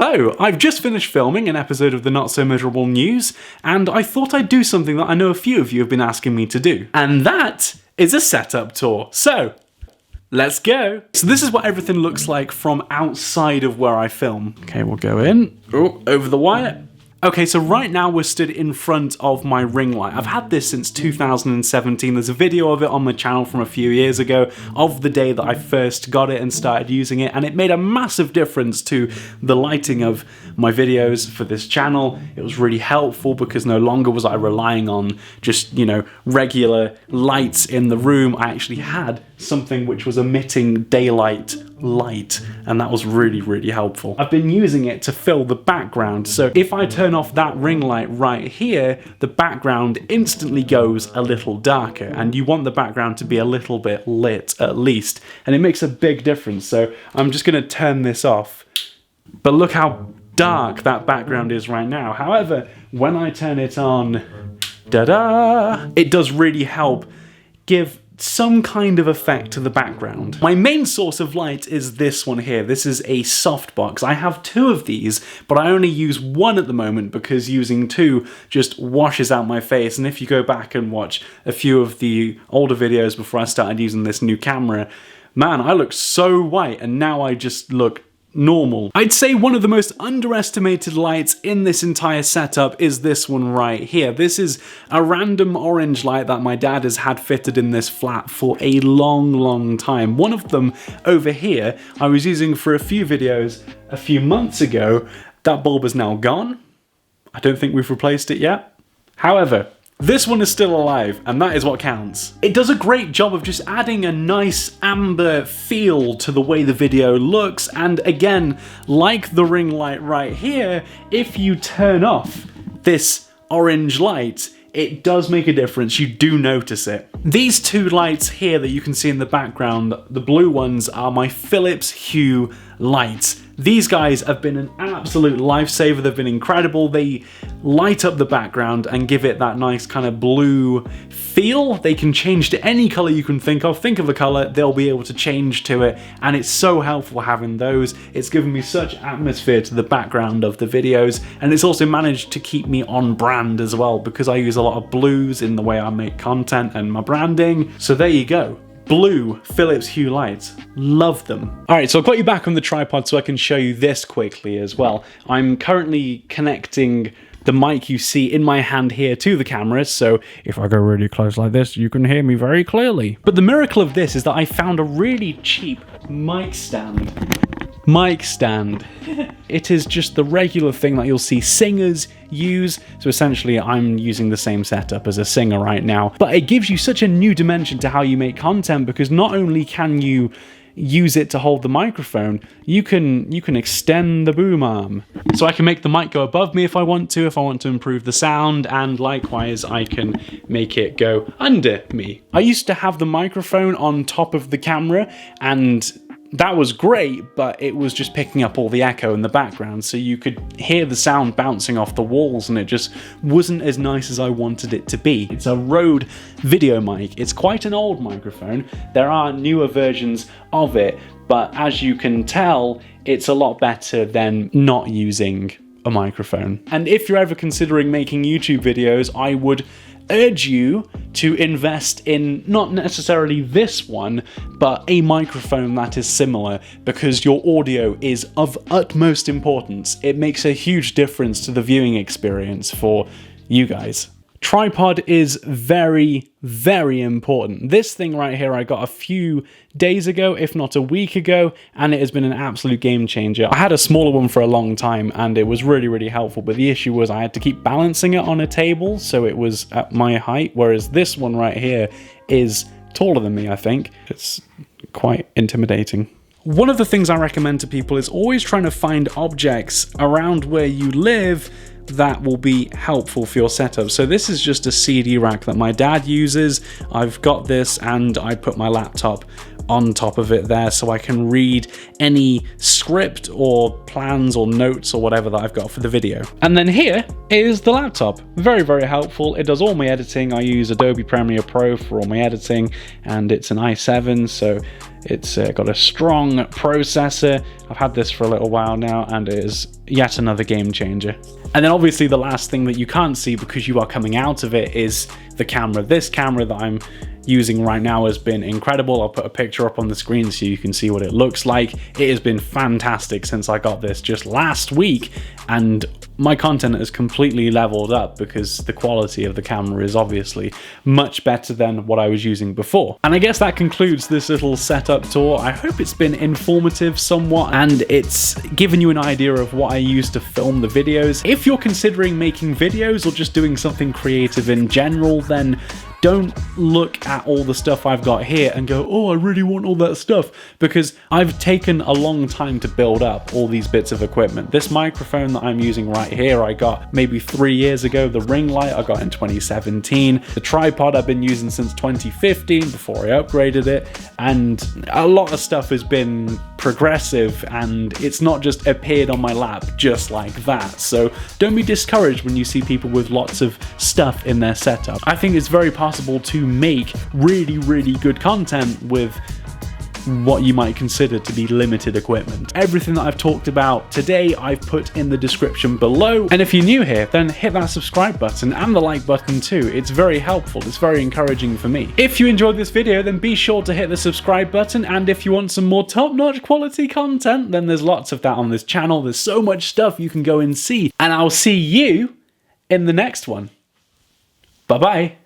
Hello! I've just finished filming an episode of the Not So Miserable News, and I thought I'd do something that I know a few of you have been asking me to do. And that is a setup tour. So, let's go! So this is what everything looks like from outside of where I film. Okay, we'll go in. Oh, over the wire. Okay, so right now we're stood in front of my ring light. I've had this since 2017. There's a video of it on my channel from a few years ago of the day that I first got it and started using it, and it made a massive difference to the lighting of my videos for this channel. It was really helpful because no longer was I relying on just, you know, regular lights in the room. I actually had something which was emitting daylight light, and that was really, really helpful. I've been using it to fill the background, so if I turn off that ring light right here, the background instantly goes a little darker, and you want the background to be a little bit lit at least, and it makes a big difference. So I'm just going to turn this off, but look how dark that background is right now. However, when I turn it on, da-da, it does really help give some kind of effect to the background. My main source of light is this one here. This is a softbox. I have two of these, but I only use one at the moment because using two just washes out my face. And if you go back and watch a few of the older videos before I started using this new camera, man, I look so white, and now I just look normal. I'd say one of the most underestimated lights in this entire setup is this one right here. This is a random orange light that my dad has had fitted in this flat for a long time. One of them over here I was using for a few videos a few months ago. That bulb is now gone. I don't think we've replaced it yet. However, this one is still alive, and that is what counts. It does a great job of just adding a nice amber feel to the way the video looks, and again, like the ring light right here, if you turn off this orange light, it does make a difference. You do notice it. These two lights here that you can see in the background, the blue ones, are my Philips Hue lights. These guys have been an absolute lifesaver. They've been incredible. They light up the background and give it that nice kind of blue feel. They can change to any color you can think of. Think of a color, they'll be able to change to it, and it's so helpful having those. It's given me such atmosphere to the background of the videos, and it's also managed to keep me on brand as well because I use a lot of blues in the way I make content and my branding. So there you go. Blue Philips Hue lights. Love them. Alright, so I've got you back on the tripod so I can show you this quickly as well. I'm currently connecting the mic you see in my hand here to the camera, so if I go really close like this, you can hear me very clearly. But the miracle of this is that I found a really cheap mic stand. It is just the regular thing that you'll see singers use. So essentially I'm using the same setup as a singer right now, but it gives you such a new dimension to how you make content, because not only can you use it to hold the microphone, you can extend the boom arm. So I can make the mic go above me if I want to improve the sound, and likewise I can make it go under me. I used to have the microphone on top of the camera, and that was great, but it was just picking up all the echo in the background, so you could hear the sound bouncing off the walls, and it just wasn't as nice as I wanted it to be. It's a Rode video mic. It's quite an old microphone. There are newer versions of it, but as you can tell, it's a lot better than not using a microphone. And if you're ever considering making YouTube videos, I would urge you to invest in not necessarily this one, but a microphone that is similar, because your audio is of utmost importance. It makes a huge difference to the viewing experience for you guys. Tripod is very important. This thing right here I got a few days ago, if not a week ago, and it has been an absolute game changer. I had a smaller one for a long time and it was really helpful, but the issue was I had to keep balancing it on a table, so it was at my height, whereas this one right here is taller than me, I think. It's quite intimidating. One of the things I recommend to people is always trying to find objects around where you live that will be helpful for your setup. So this is just a CD rack that my dad uses. I've got this and I put my laptop on top of it there so I can read any script or plans or notes or whatever that I've got for the video. And then here is the laptop. Very helpful. It does all my editing. I use Adobe Premiere Pro for all my editing, and it's an i7, so It's got a strong processor. I've had this for a little while now, and it is yet another game changer. And then obviously the last thing that you can't see because you are coming out of it is the camera. This camera that I'm using right now has been incredible. I'll put a picture up on the screen so you can see what it looks like. It has been fantastic since I got this just last week, and my content has completely leveled up because the quality of the camera is obviously much better than what I was using before. And I guess that concludes this little setup tour. I hope it's been informative somewhat, and it's given you an idea of what I use to film the videos. If you're considering making videos or just doing something creative in general, then don't look at all the stuff I've got here and go, oh, I really want all that stuff, because I've taken a long time to build up all these bits of equipment. This microphone that I'm using right here, I got maybe 3 years ago. The ring light I got in 2017. The tripod I've been using since 2015 before I upgraded it. And a lot of stuff has been progressive, and it's not just appeared on my lap just like that. So don't be discouraged when you see people with lots of stuff in their setup. I think it's very possible to make really, really good content with what you might consider to be limited equipment. Everything that I've talked about today I've put in the description below, and if you're new here, then hit that subscribe button and the like button too. It's very helpful, it's very encouraging for me. If you enjoyed this video, then be sure to hit the subscribe button, and if you want some more top-notch quality content, then there's lots of that on this channel. There's so much stuff you can go and see, and I'll see you in the next one. Bye-bye.